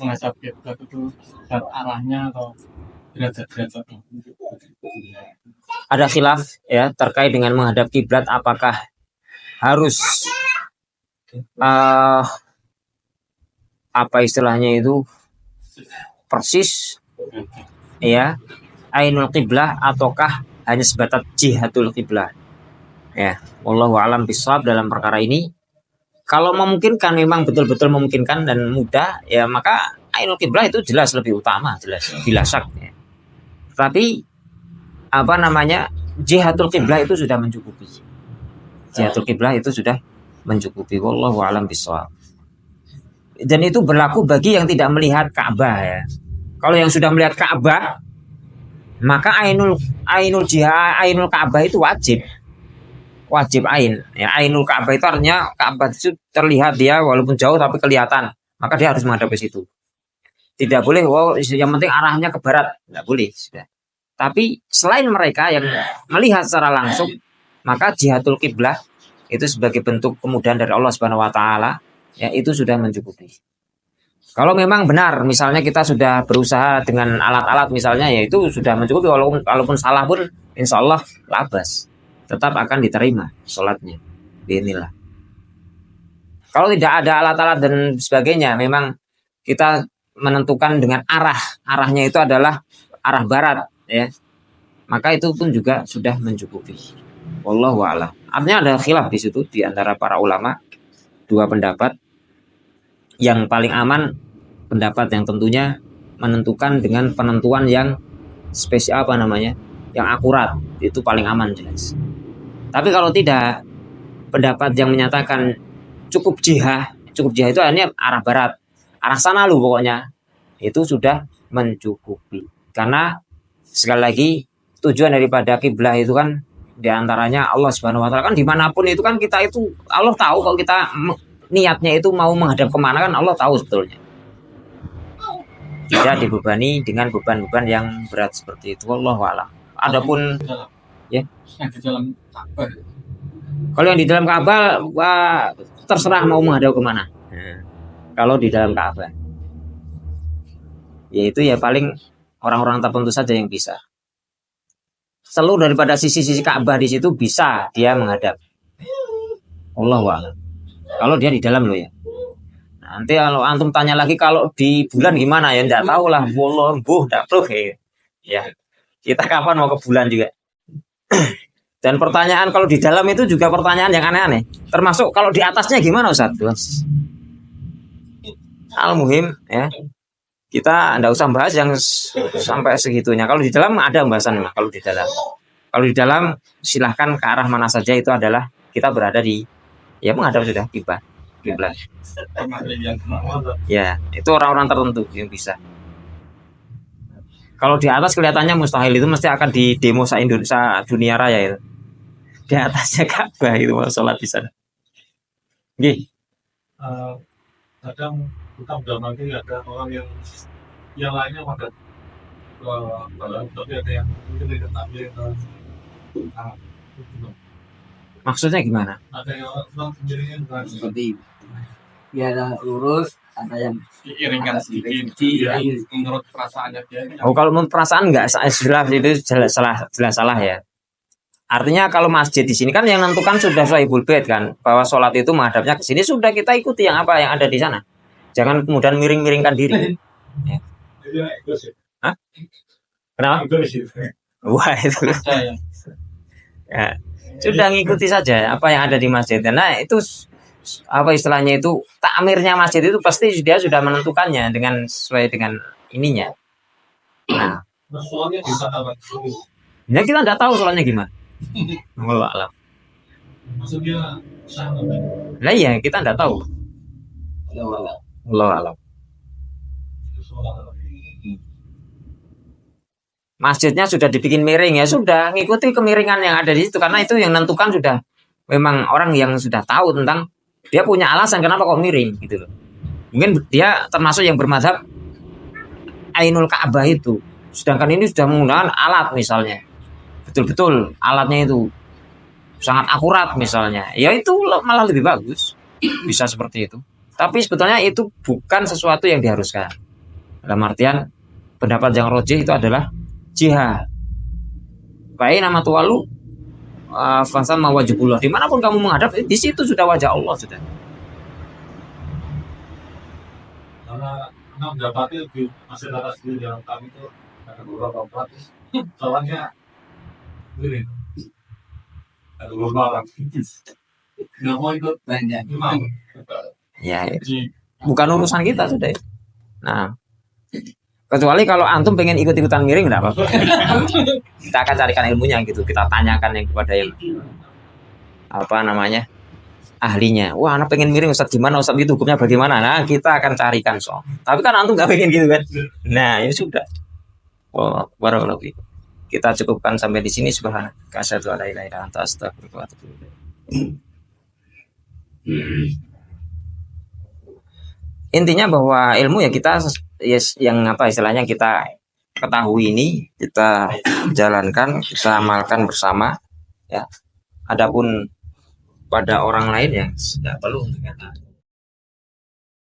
menghadap kiblat itu arahnya atau derajat-derajat? Ada khilaf ya terkait dengan menghadap kiblat, apakah harus apa istilahnya itu persis ya ainul qiblah ataukah hanya sebatas jihatul qiblah ya. Wallahu alam bishawab dalam perkara ini. Kalau memungkinkan, memang betul-betul memungkinkan dan mudah ya, maka ainul qiblah itu jelas lebih utama, jelas bila syak ya. Tapi apa namanya, jihatul qiblah itu sudah mencukupi. Jihatul qiblah itu sudah mencukupi. Wallahu alam bishawab. Dan itu berlaku bagi yang tidak melihat Ka'bah ya. Kalau yang sudah melihat Ka'bah, maka ainul Ka'bah itu wajib ain. Ya, ainul Ka'bah itu artinya Ka'bah itu terlihat dia walaupun jauh tapi kelihatan. Maka dia harus menghadap ke situ. Tidak boleh yang penting arahnya ke barat, tidak boleh sudah. Tapi selain mereka yang melihat secara langsung, maka jihatul qiblah itu sebagai bentuk kemudahan dari Allah Subhanahu wa taala, ya itu sudah mencukupi. Kalau memang benar, misalnya kita sudah berusaha dengan alat-alat misalnya, ya itu sudah mencukupi. Walaupun salah pun, insya Allah labas, tetap akan diterima sholatnya. Inilah. Kalau tidak ada alat-alat dan sebagainya, memang kita menentukan dengan arahnya itu adalah arah barat, ya. Maka itu pun juga sudah mencukupi. Wallahu a'lam. Artinya ada khilaf di situ di antara para ulama, dua pendapat. Yang paling aman pendapat yang tentunya menentukan dengan penentuan yang spesial yang akurat, itu paling aman jelas. Tapi kalau tidak, pendapat yang menyatakan cukup jihah itu hanya arah barat, arah sana lu pokoknya, itu sudah mencukupi. Karena sekali lagi tujuan daripada kiblah itu kan diantaranya Allah Subhanahu wa taala, kan dimanapun itu kan kita itu Allah tahu kalau kita niatnya itu mau menghadap kemana, kan Allah tahu sebetulnya. Tidak dibebani dengan beban-beban yang berat seperti itu. Wallahu a'lam. Adapun ya yang di dalam Ka'bah. Kalau yang di dalam Ka'bah, terserah mau menghadap kemana. Kalau di dalam Ka'bah, yaitu ya paling orang-orang tertentu saja yang bisa. Seluruh daripada sisi-sisi Ka'bah di situ bisa dia menghadap. Allahu a'lam. Kalau dia di dalam loh ya. Nanti kalau antum tanya lagi kalau di bulan gimana ya, enggak tahu lah. Wallah, enggak tahu ya. Kita kapan mau ke bulan juga. Dan pertanyaan kalau di dalam itu juga pertanyaan yang aneh-aneh. Termasuk kalau di atasnya gimana Ustaz? Al-muhim ya. Kita enggak usah bahas yang sampai segitunya. Kalau di dalam ada pembahasan kalau di dalam. Kalau di dalam silahkan ke arah mana saja, itu adalah kita berada di ya menghadap sudah kiblat. Ya, itu orang-orang tertentu yang bisa. Kalau di atas kelihatannya mustahil, itu mesti akan di demo se-Indonesia dunia raya itu. Di atasnya Ka'bah itu mau sholat di sana. Nggih. Kadang kita udah nanti ada orang yang lainnya pada tapi ada yang mungkin tidak tampil. Maksudnya gimana? Ada yang orang sendirinya bukan seperti biar lurus, ada yang diiringkan sedikit menurut perasaannya dia. Oh, kalau menurut perasaan enggak jelas, itu jelas salah ya. Artinya kalau masjid di sini kan yang menentukan sudah Shahibul Bait kan, bahwa sholat itu menghadapnya ke sini, sudah kita ikuti yang apa yang ada di sana. Jangan kemudian miring-miringkan diri. Ya. Hah? Kenapa? Wah itu. Ya. Sudah ngikuti saja apa yang ada di masjid. Karena itu apa istilahnya itu takmirnya masjid itu pasti dia sudah menentukannya dengan sesuai dengan ininya. Nah, soalnya bisa apa? Ya kita nggak tahu soalnya gimana. Allah alam. Maksudnya Lah iya kita nggak tahu. Allah alam. Masjidnya sudah dibikin miring ya sudah ngikuti kemiringan yang ada di situ, karena itu yang menentukan sudah memang orang yang sudah tahu tentang, dia punya alasan kenapa kok miring gitu loh. Mungkin dia termasuk yang bermadzhab ainul Ka'bah itu, sedangkan ini sudah menggunakan alat misalnya, betul-betul alatnya itu sangat akurat misalnya, ya itu malah lebih bagus, bisa seperti itu. Tapi sebetulnya itu bukan sesuatu yang diharuskan. Dalam artian pendapat yang rojih itu adalah jihad. Baik nama tualu fansal mawajibullah. Dimanapun kamu menghadap, di situ sudah wajah Allah sudah. Karena mendapati di masyarakat di dalam kami itu ada beberapa praktis. Soalnya ini ada beberapa orang nggak mau ikut banyak. imam. Ya, bukan urusan kita sudah. Nah, kecuali kalau antum pengen ikut-ikutan miring, enggak apa-apa. Kita akan carikan ilmunya gitu. Kita tanyakan yang kepada yang apa namanya ahlinya. Wah, anak pengen miring Ustaz, gimana Ustaz, itu hukumnya bagaimana? Nah, kita akan carikan soal. Tapi kan antum nggak pengen gitu kan? Nah, ya sudah. Oh, barakallahu fiik. Kita cukupkan sampai di sini. Subhanaka asyhadu an la ilaha illa anta astaghfiruka wa atubu ilaik. Intinya bahwa ilmu ya kita yang apa istilahnya kita ketahui ini kita jalankan, kita amalkan bersama ya. Adapun pada orang lain ya tidak perlu.